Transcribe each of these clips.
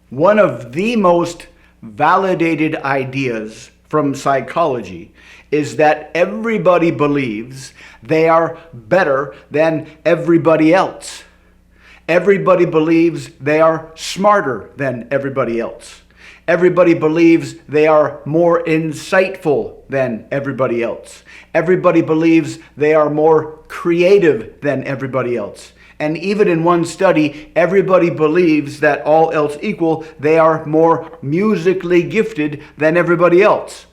One of the most validated ideas from psychology is that everybody believes they are better than everybody else. Everybody believes they are smarter than everybody else. Everybody believes they are more insightful than everybody else. Everybody believes they are more creative than everybody else. And even in one study, everybody believes that all else equal, they are more musically gifted than everybody else.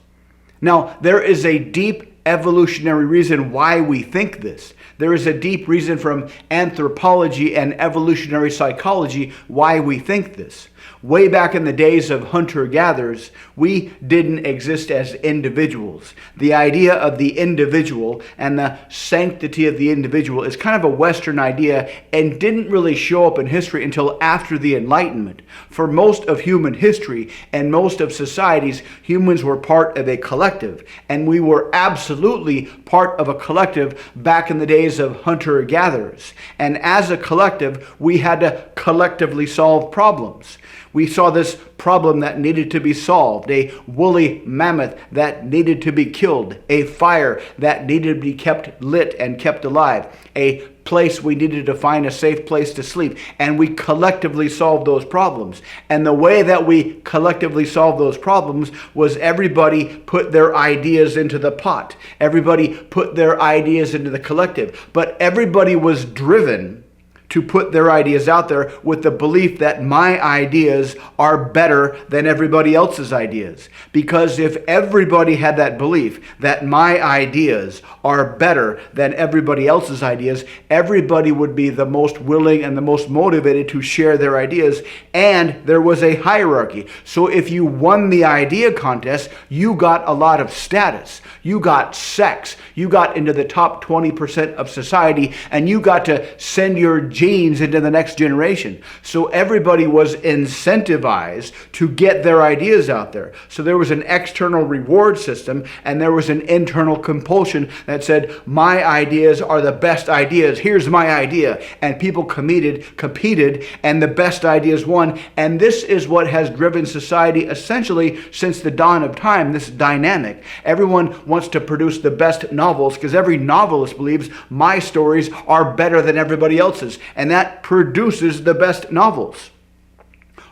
Now, there is a deep evolutionary reason why we think this. There is a deep reason from anthropology and evolutionary psychology why we think this. Way back in the days of hunter-gatherers, we didn't exist as individuals. The idea of the individual and the sanctity of the individual is kind of a Western idea and didn't really show up in history until after the Enlightenment. For most of human history and most of societies, humans were part of a collective, and we were absolutely part of a collective back in the days of hunter-gatherers. And as a collective, we had to collectively solve problems. We saw this problem that needed to be solved, a woolly mammoth that needed to be killed, a fire that needed to be kept lit and kept alive, a place we needed to find a safe place to sleep, and we collectively solved those problems. And the way that we collectively solved those problems was everybody put their ideas into the pot. Everybody put their ideas into the collective, but everybody was driven to put their ideas out there with the belief that my ideas are better than everybody else's ideas. Because if everybody had that belief that my ideas are better than everybody else's ideas, everybody would be the most willing and the most motivated to share their ideas, and there was a hierarchy. So if you won the idea contest, you got a lot of status. You got sex. You got into the top 20% of society, and you got to send your genes into the next generation. So everybody was incentivized to get their ideas out there. So there was an external reward system, and there was an internal compulsion that said, my ideas are the best ideas. Here's my idea. And people competed, and the best ideas won. And this is what has driven society essentially since the dawn of time, this dynamic. Everyone wants to produce the best novels because every novelist believes my stories are better than everybody else's. And that produces the best novels.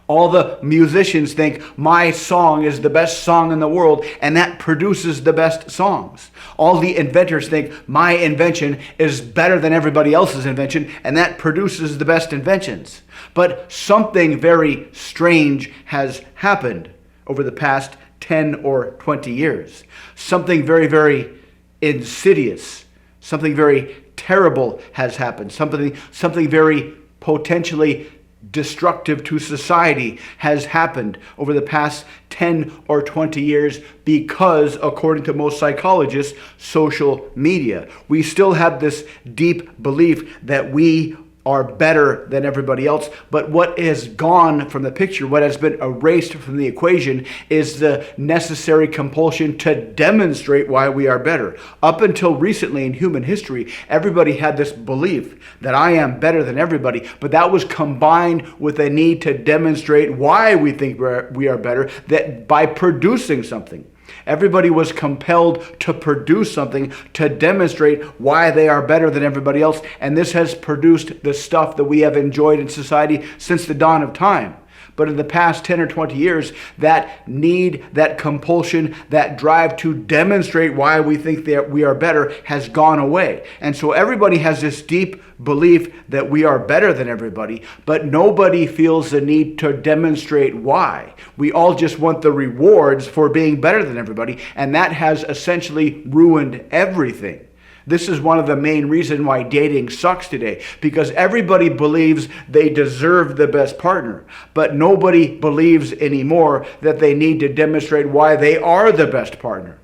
All the musicians think my song is the best song in the world, and that produces the best songs. All the inventors think my invention is better than everybody else's invention, and that produces the best inventions. But something very strange has happened over the past 10 or 20 years. Something very, very insidious, something very terrible has happened. Something very potentially destructive to society has happened over the past 10 or 20 years because, according to most psychologists, social media. We still have this deep belief that we are better than everybody else, but what is gone from the picture, what has been erased from the equation, is the necessary compulsion to demonstrate why we are better. Up until recently in human history, everybody had this belief that I am better than everybody, but that was combined with a need to demonstrate why we think we are better, that by producing something. Everybody was compelled to produce something to demonstrate why they are better than everybody else. And this has produced the stuff that we have enjoyed in society since the dawn of time. But in the past 10 or 20 years, that need, that compulsion, that drive to demonstrate why we think that we are better has gone away. And so everybody has this deep belief that we are better than everybody, but nobody feels the need to demonstrate why. We all just want the rewards for being better than everybody, and that has essentially ruined everything. This is one of the main reasons why dating sucks today, because everybody believes they deserve the best partner, but nobody believes anymore that they need to demonstrate why they are the best partner.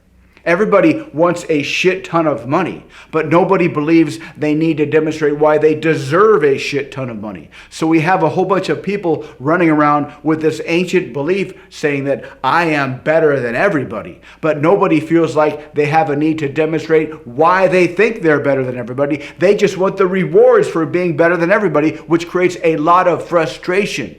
Everybody wants a shit ton of money, but nobody believes they need to demonstrate why they deserve a shit ton of money. So we have a whole bunch of people running around with this ancient belief saying that I am better than everybody, but nobody feels like they have a need to demonstrate why they think they're better than everybody. They just want the rewards for being better than everybody, which creates a lot of frustration.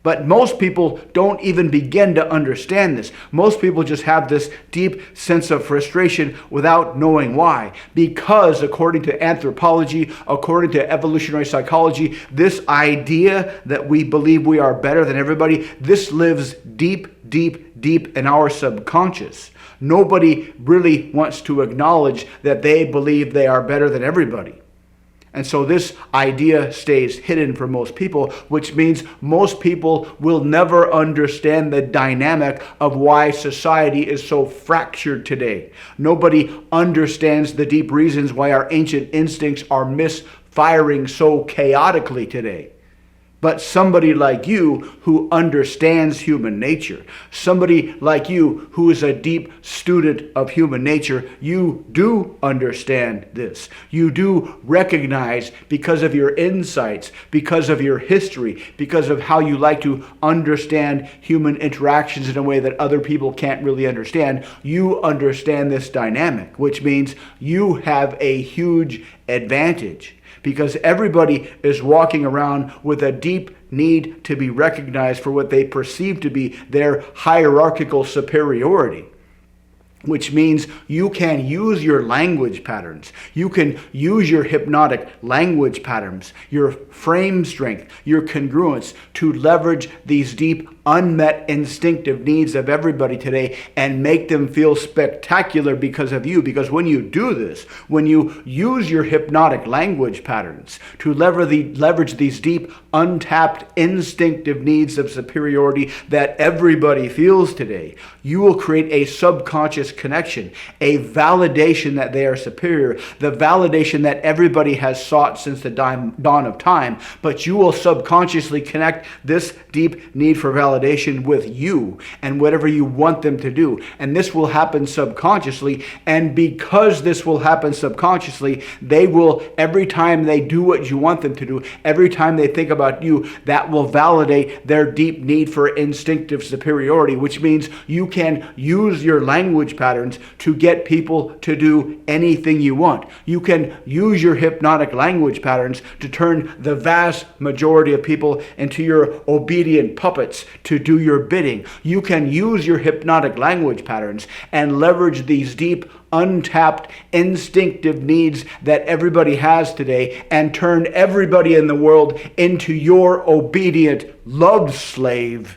But most people don't even begin to understand this. Most people just have this deep sense of frustration without knowing why. Because according to anthropology, according to evolutionary psychology, this idea that we believe we are better than everybody, this lives deep, deep, deep in our subconscious. Nobody really wants to acknowledge that they believe they are better than everybody. And so this idea stays hidden for most people, which means most people will never understand the dynamic of why society is so fractured today. Nobody understands the deep reasons why our ancient instincts are misfiring so chaotically today. But somebody like you who understands human nature, somebody like you who is a deep student of human nature, you do understand this. You do recognize, because of your insights, because of your history, because of how you like to understand human interactions in a way that other people can't really understand, you understand this dynamic, which means you have a huge advantage. Because everybody is walking around with a deep need to be recognized for what they perceive to be their hierarchical superiority. Which means you can use your language patterns. You can use your hypnotic language patterns, your frame strength, your congruence to leverage these deep, unmet instinctive needs of everybody today and make them feel spectacular because of you. Because when you do this, when you use your hypnotic language patterns to leverage these deep, untapped, instinctive needs of superiority that everybody feels today, you will create a subconscious connection, a validation that they are superior, the validation that everybody has sought since the dawn of time, but you will subconsciously connect this deep need for validation with you and whatever you want them to do. And this will happen subconsciously, and because this will happen subconsciously, they will, every time they do what you want them to do, every time they think about you, that will validate their deep need for instinctive superiority, which means you can use your language patterns to get people to do anything you want. You can use your hypnotic language patterns to turn the vast majority of people into your obedient puppets to do your bidding. You can use your hypnotic language patterns and leverage these deep, untapped, instinctive needs that everybody has today and turn everybody in the world into your obedient, loved slave